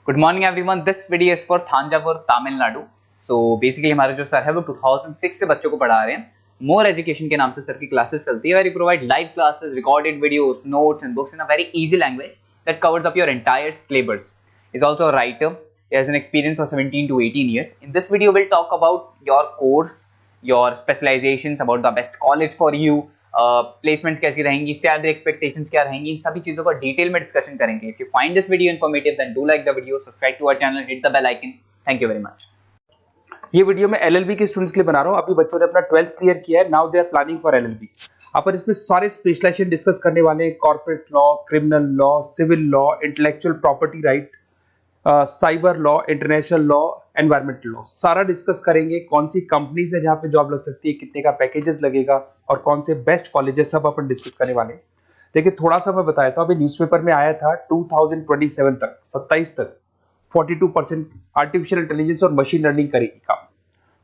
Good morning everyone, this video is for Thanjavur Tamil Nadu. So basically हमारे जो sir है वो 2006 से बच्चों को पढ़ा रहे हैं। मोर एजुकेशन के नाम से सर की क्लासेस चलती है, very provide live classes, recorded videos, notes and books in a very easy language that covers up your entire syllabus. Is also a writer. He has an experience of 17 to 18 years. In this video, we'll talk about your course, your specializations, about the best college for you, placements कैसी रहेंगी, salary expectations क्या रहेंगी, इन सभी चीजों का detail में discussion करेंगे. If you find this video informative, then do like the video, subscribe to our channel, hit the bell icon. Thank you very much. ये वीडियो मैं एलएलबी के स्टूडेंट्स के लिए बना रहा हूँ। अभी बच्चों ने अपना 12th क्लियर किया है, now they are planning for LLB. अपन इसमें सारे स्पेशलाइजेशन डिस्कस करने वाले हैं, corporate law, criminal law, civil law, intellectual property right, cyber law, international law, environmental law, सारा डिस्कस करेंगे। कौन सी कंपनीज है जहाँ पे जॉब लग सकती है, कितने का पैकेजेस लगेगा और कौन से बेस्ट कॉलेजेस, सब अपन डिस्कस करने वाले हैं। देखिए थोड़ा सा मैं बताया था, अभी न्यूज़पेपर में आया था 2027 तक, 27 तक 42% आर्टिफिशियल इंटेलिजेंस और मशीन लर्निंग करेगी काम।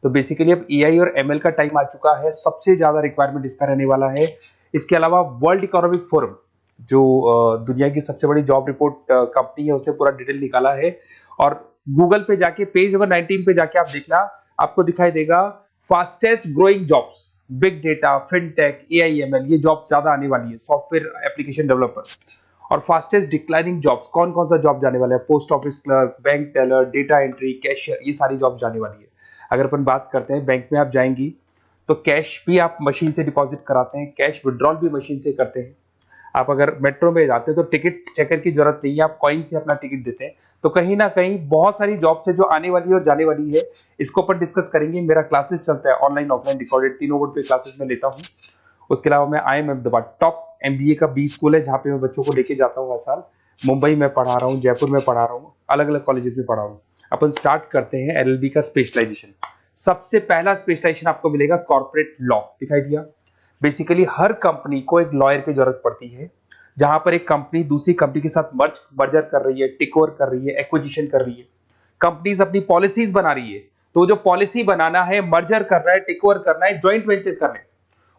तो बेसिकली अब एआई और एमएल का टाइम आ चुका है, सबसे ज्यादा रिक्वायरमेंट इसका रहने वाला है। इसके अलावा वर्ल्ड इकोनॉमिक फोरम, जो दुनिया की सबसे बड़ी जॉब रिपोर्ट कंपनी है, उसने पूरा डिटेल निकाला है। और गूगल पे जाके पेज नंबर 19 पे जाके आप देखना, आपको दिखाई देगा fastest growing jobs, big data, fintech, AI ML, ये जॉब ज्यादा आने वाली है, सॉफ्टवेयर एप्लीकेशन डेवलपर। और फास्टेस्ट डिक्लाइनिंग जॉब्स, कौन कौन सा जॉब जाने वाला है, post office clerk, bank teller, data entry, cashier, ये सारी जॉब जाने वाली है। अगर अपन बात करते हैं, बैंक में आप जाएंगी तो कैश भी आप मशीन से डिपॉजिट कराते हैं, कैश विड्रॉल भी मशीन से करते हैं। आप अगर मेट्रो में जाते हैं तो टिकट चेकर की जरूरत नहीं है, आप कॉइन से अपना टिकट देते हैं। तो कहीं ना कहीं बहुत सारी जॉब्स है जो आने वाली है और जाने वाली है, इसको अपन डिस्कस करेंगे। मेरा क्लासेस चलता है ऑनलाइन ऑफलाइन रिकॉर्डेड, तीनों बोर्ड पे क्लासेस में लेता हूँ। उसके अलावा मैं IIM अहमदाबाद टॉप MBA का बी स्कूल है, जहाँ पे मैं बच्चों को लेके जाता हूँ हर साल। मुंबई में पढ़ा रहा हूँ, जयपुर में पढ़ा रहा हूँ, अलग अलग कॉलेजेस में पढ़ा रहा हूँ। अपन स्टार्ट करते हैं एलएलबी का स्पेशलाइजेशन। सबसे पहला स्पेशलाइजेशन आपको मिलेगा कॉर्पोरेट लॉ, दिखाई दिया। बेसिकली हर कंपनी को एक लॉयर की जरूरत पड़ती है, जहां पर एक कंपनी दूसरी कंपनी के साथ मर्जर कर रही है, टेक ओवर कर रही है, एक्विजिशन कर रही है। कंपनीज अपनी पॉलिसीज बना रही है, तो जो पॉलिसी बनाना है, मर्जर कर रहा है, टेक ओवर करना है, ज्वाइंट वेंचर करना है,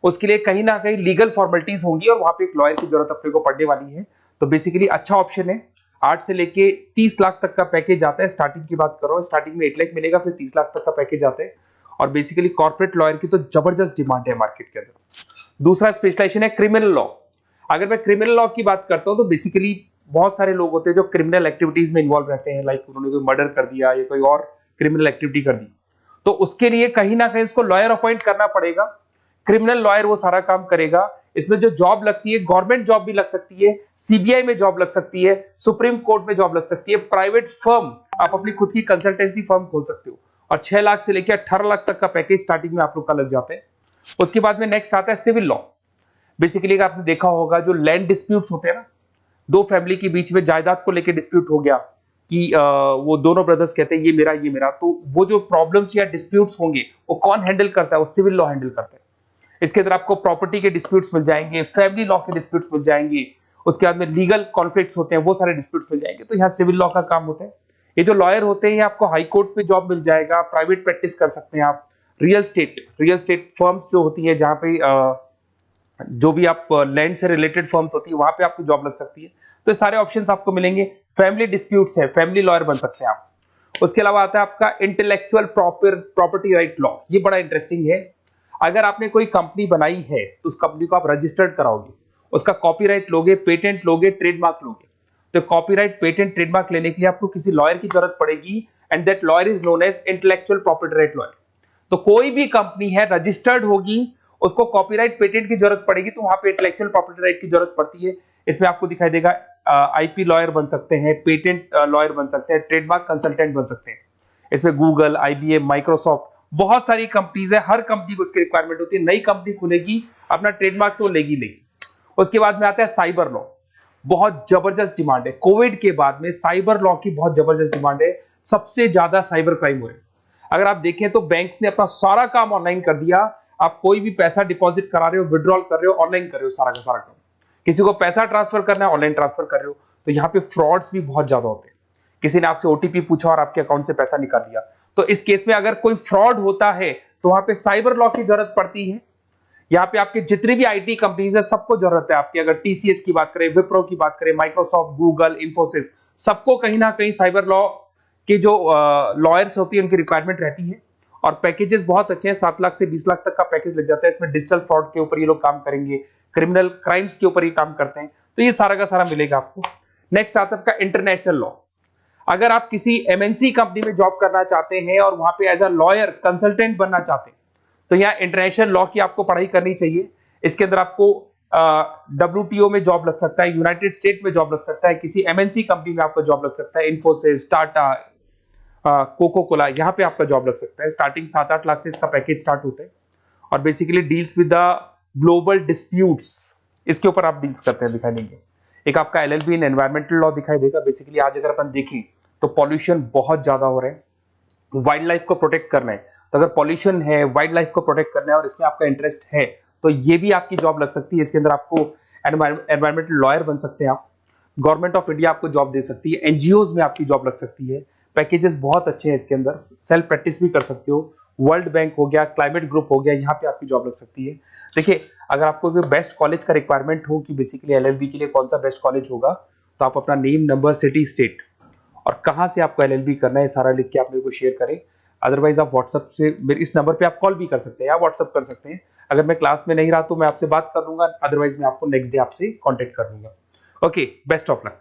उसके लिए कहीं ना कहीं लीगल फॉर्मेलिटीज होंगी और वहां पे एक लॉयर की जरूरत अपने को पड़ने वाली है। तो बेसिकली अच्छा ऑप्शन है। 8 से लेके 30 लाख तक का पैकेज आता है। स्टार्टिंग की बात कर रहा हूँ, स्टार्टिंग में 8 लाख मिलेगा, फिर 30 लाख तक का पैकेज आता है। और बेसिकली कॉर्पोरेट लॉयर की तो जबरदस्त डिमांड है मार्केट के अंदर। दूसरा स्पेशलाइजेशन है क्रिमिनल लॉ। अगर मैं क्रिमिनल लॉ की बात करता हूँ तो बेसिकली बहुत सारे लोग होते हैं जो क्रिमिनल एक्टिविटीज में इन्वॉल्व रहते हैं, लाइक उन्होंने कोई मर्डर कर दिया या कोई और क्रिमिनल एक्टिविटी कर दी, तो उसके लिए कहीं ना कहीं उसको लॉयर अपॉइंट करना पड़ेगा। क्रिमिनल लॉयर वो सारा काम करेगा। इसमें जो जॉब लगती है, गवर्नमेंट जॉब भी लग सकती है, सीबीआई में जॉब लग सकती है, सुप्रीम कोर्ट में जॉब लग सकती है, प्राइवेट फर्म, आप अपनी खुद की कंसल्टेंसी फर्म खोल सकते हो। और 6 लाख से लेकर 18 लाख तक का पैकेज स्टार्टिंग में आप लोग का लग जाता है। उसके बाद में नेक्स्ट आता है सिविल लॉ। बेसिकली आपने देखा होगा जो लैंड डिस्प्यूट्स होते हैं ना, दो फैमिली के बीच में जायदाद को लेकर डिस्प्यूट हो गया कि वो दोनों ब्रदर्स कहते हैं ये मेरा, तो वो जो प्रॉब्लम्स या डिस्प्यूट्स होंगे वो कौन हैंडल करता है, वो सिविल लॉ हैंडल करता है। इसके अंदर आपको प्रॉपर्टी के डिस्प्यूट्स मिल जाएंगे, फैमिली लॉ के डिस्प्यूट्स मिल जाएंगे, उसके बाद में लीगल कॉन्फ्लिक्ट्स होते हैं, वो सारे डिस्प्यूट्स मिल जाएंगे। तो यहाँ सिविल लॉ का काम होता है। ये जो लॉयर होते हैं, आपको हाई कोर्ट में जॉब मिल जाएगा, प्राइवेट प्रैक्टिस कर सकते हैं आप, रियल स्टेट फर्म्स जो होती है, जहां पे जो भी आप लैंड से रिलेटेड फर्म्स होती है, वहां पे आपको जॉब लग सकती है। तो सारे ऑप्शंस आपको मिलेंगे। फैमिली डिस्प्यूट्स है, फैमिली लॉयर बन सकते हैं आप। उसके अलावा आता है आपका इंटेलेक्चुअल प्रॉपर्टी राइट लॉ। ये बड़ा इंटरेस्टिंग है। अगर आपने कोई कंपनी बनाई है तो उस कंपनी को आप रजिस्टर्ड कराओगे, उसका कॉपीराइट लोगे, पेटेंट लोगे, ट्रेडमार्क लोगे। तो कॉपीराइट, पेटेंट, ट्रेडमार्क लेने के लिए आपको किसी लॉयर की जरूरत पड़ेगी, and that lawyer is known as intellectual property right lawyer. तो कोई भी कंपनी है रजिस्टर्ड होगी, उसको कॉपीराइट, पेटेंट की जरूरत पड़ेगी, तो वहां पे इंटेलेक्चुअल प्रॉपर्टी राइट की जरूरत पड़ती है। इसमें आपको दिखाई देगा आईपी लॉयर बन सकते हैं, पेटेंट लॉयर बन सकते हैं, ट्रेडमार्क कंसल्टेंट बन सकते हैं। इसमें गूगल, IBM, माइक्रोसॉफ्ट, बहुत सारी कंपनीज है। हर कंपनी को उसकी रिक्वायरमेंट होती है। नई कंपनी खुलेगी, अपना ट्रेडमार्क तो लेगी। उसके बाद में आता है साइबर लॉ। बहुत जबरदस्त डिमांड है। कोविड के बाद में साइबर लॉ की बहुत जबरदस्त डिमांड है। सबसे ज्यादा साइबर क्राइम हो रहे हैं। अगर आप देखें तो बैंक्स ने अपना सारा काम ऑनलाइन कर दिया। आप कोई भी पैसा डिपॉजिट करा रहे हो, विड्रॉल कर रहे हो, ऑनलाइन कर रहे हो, सारा का सारा काम। किसी को पैसा ट्रांसफर करना है, ऑनलाइन ट्रांसफर कर रहे हो। तो यहाँ पे फ्रॉड्स भी बहुत ज्यादा होते हैं। किसी ने आपसे OTP पूछा और आपके अकाउंट से पैसा निकाल लिया। तो इस केस में अगर कोई फ्रॉड होता है तो वहां पे साइबर लॉ की जरूरत पड़ती है। यहाँ पे आपके जितने भी आईटी कंपनीज है सबको जरूरत है आपकी। अगर टीसीएस की बात करें, विप्रो की बात करें, माइक्रोसॉफ्ट, गूगल, इंफोसिस, सबको कहीं ना कहीं साइबर लॉ के जो लॉयर्स होती है उनकी रिक्वायरमेंट रहती है। और पैकेजेस बहुत अच्छे हैं, 7 लाख से 20 लाख तक का पैकेज लग जाता है। इसमें डिजिटल फ्रॉड के ऊपर ये लोग काम करेंगे, क्रिमिनल क्राइम्स के ऊपर ये काम करते हैं, तो ये सारा का सारा मिलेगा आपको। नेक्स्ट आता है आपका इंटरनेशनल लॉ। अगर आप किसी एमएनसी कंपनी में जॉब करना चाहते हैं और वहां पे एज अ लॉयर कंसल्टेंट बनना चाहते हैं, तो यहाँ इंटरनेशनल लॉ की आपको पढ़ाई करनी चाहिए। इसके अंदर आपको WTO में जॉब लग सकता है, यूनाइटेड स्टेट में जॉब लग सकता है, किसी एमएनसी कंपनी में आपका जॉब लग सकता है, इन्फोसिस, टाटा, कोको कोला, यहाँ पे आपका जॉब लग सकता है। स्टार्टिंग 7-8 लाख से इसका पैकेज स्टार्ट होता है और basically deals with the global disputes, इसके ऊपर आप डील्स करते हैं, दिखाई देंगे। एक आपका LLB इन एनवायरमेंटल लॉ दिखाई देगा। बेसिकली आज अगर अपन देखें तो पॉल्यूशन बहुत ज्यादा हो रहा है, वाइल्ड लाइफ को प्रोटेक्ट करना है, तो अगर पॉल्यूशन है, वाइल्ड लाइफ को प्रोटेक्ट करना है और इसमें आपका इंटरेस्ट है, तो ये भी आपकी जॉब लग सकती है। इसके अंदर आपको एनवायरमेंटल लॉयर बन सकते हैं आप। गवर्नमेंट ऑफ इंडिया आपको जॉब दे सकती है, एनजीओज में आपकी जॉब लग सकती है। पैकेजेस बहुत अच्छे हैं इसके अंदर, सेल्फ प्रैक्टिस भी कर सकते हो। वर्ल्ड बैंक हो गया, क्लाइमेट ग्रुप हो गया, यहाँ पे आपकी जॉब लग सकती है। देखिए, अगर आपको बेस्ट कॉलेज का रिक्वायरमेंट हो कि बेसिकली LLB के लिए कौन सा बेस्ट कॉलेज होगा, तो आप अपना नेम, नंबर, सिटी, स्टेट और कहां से आपको LLB करना है सारा लिख के आप मेरे को शेयर करें। अदरवाइज आप व्हाट्सएप से मेरे इस नंबर पे आप कॉल भी कर सकते हैं या व्हाट्सएप कर सकते हैं। अगर मैं क्लास में नहीं रहा तो मैं आपसे बात कर लूंगा, अदरवाइज मैं आपको नेक्स्ट डे आपसे कॉन्टेक्ट कर लूंगा। Okay, best of luck.